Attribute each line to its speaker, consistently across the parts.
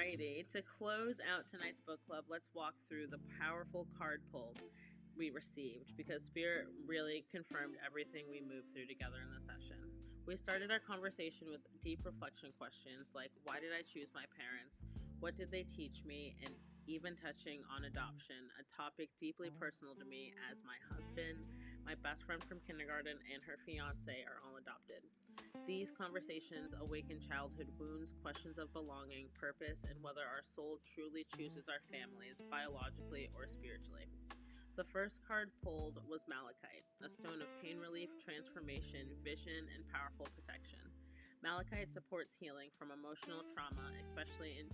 Speaker 1: Alrighty, to close out tonight's book club, let's walk through the powerful card pull we received because Spirit really confirmed everything we moved through together in the session. We started our conversation with deep reflection questions like, why did I choose my parents? What did they teach me? And even touching on adoption, a topic deeply personal to me as my husband, my best friend from kindergarten, and her fiance are all adopted. These conversations awaken childhood wounds, questions of belonging, purpose, and whether our soul truly chooses our families, biologically or spiritually. The first card pulled was Malachite, a stone of pain relief, transformation, vision, and powerful protection. Malachite supports healing from emotional trauma, especially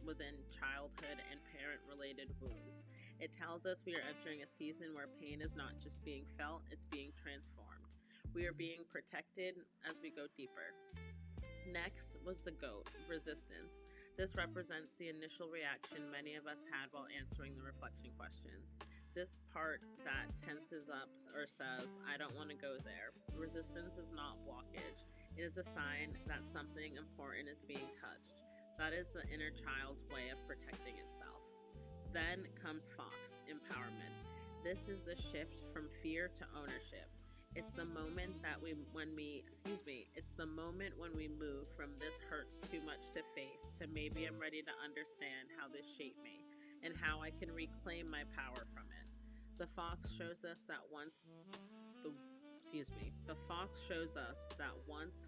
Speaker 1: within childhood and parent-related wounds. It tells us we are entering a season where pain is not just being felt, it's being transformed. We are being protected as we go deeper. Next was the goat, resistance. This represents the initial reaction many of us had while answering the reflection questions. This part that tenses up or says, I don't want to go there. Resistance is not blockage. It is a sign that something important is being touched. That is the inner child's way of protecting itself. Then comes fox, empowerment. This is the shift from fear to ownership. It's the moment when we move from this hurts too much to face to maybe I'm ready to understand how this shaped me and how I can reclaim my power from it. The fox shows us that once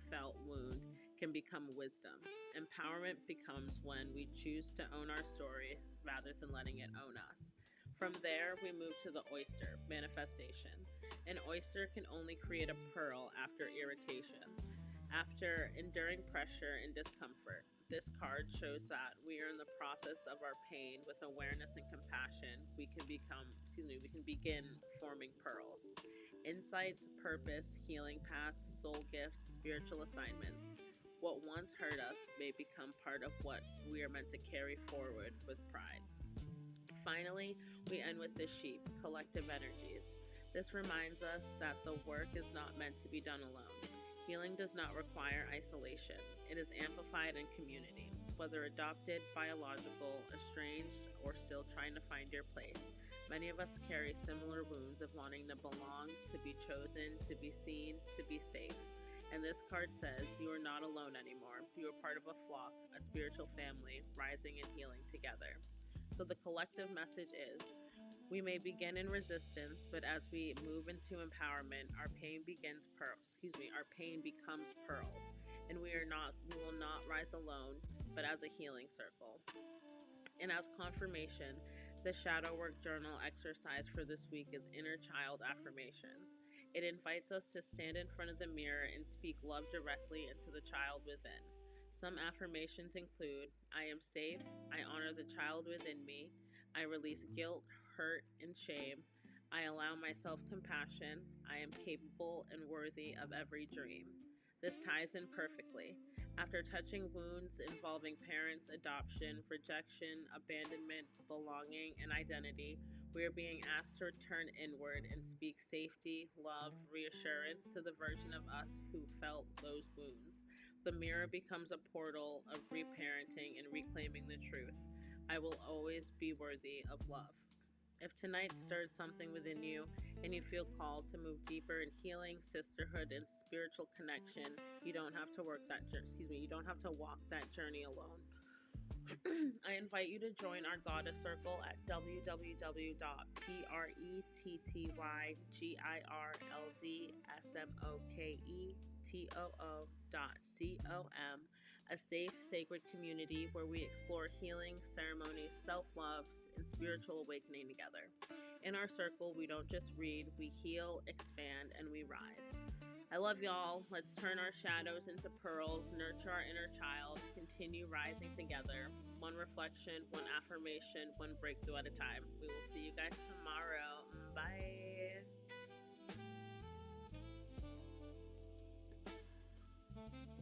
Speaker 1: felt wound can become wisdom. Empowerment becomes when we choose to own our story rather than letting it own us. From there, we move to the oyster, manifestation. An oyster can only create a pearl after irritation, after enduring pressure and discomfort. This card shows that we are in the process of our pain with awareness and compassion. We can begin forming pearls. Insights, purpose, healing paths, soul gifts, spiritual assignments. What once hurt us may become part of what we are meant to carry forward with pride. Finally, we end with the sheep, collective energies. This reminds us that the work is not meant to be done alone. Healing does not require isolation. It is amplified in community. Whether adopted, biological, estranged, or still trying to find your place, many of us carry similar wounds of wanting to belong, to be chosen, to be seen, to be safe. And this card says you are not alone anymore. You are part of a flock, a spiritual family, rising and healing together. So the collective message is, we may begin in resistance, but as we move into empowerment, our pain becomes pearls, and we will not rise alone, but as a healing circle. And as confirmation, the shadow work journal exercise for this week is Inner Child Affirmations. It invites us to stand in front of the mirror and speak love directly into the child within. Some affirmations include, I am safe, I honor the child within me, I release guilt, hurt, and shame, I allow myself compassion, I am capable and worthy of every dream. This ties in perfectly. After touching wounds involving parents, adoption, rejection, abandonment, belonging, and identity, we are being asked to turn inward and speak safety, love, reassurance to the version of us who felt those wounds. The mirror becomes a portal of reparenting and reclaiming the truth. I will always be worthy of love. If tonight stirred something within you and you feel called to move deeper in healing, sisterhood, and spiritual connection, you don't have to walk that journey alone. I invite you to join our Goddess Circle at www.prettyglzsmoketoo.com, a safe, sacred community where we explore healing, ceremonies, self-love, and spiritual awakening together. In our circle, we don't just read, we heal, expand, and we rise. I love y'all. Let's turn our shadows into pearls, nurture our inner child, continue rising together. One reflection, one affirmation, one breakthrough at a time. We will see you guys tomorrow. Bye.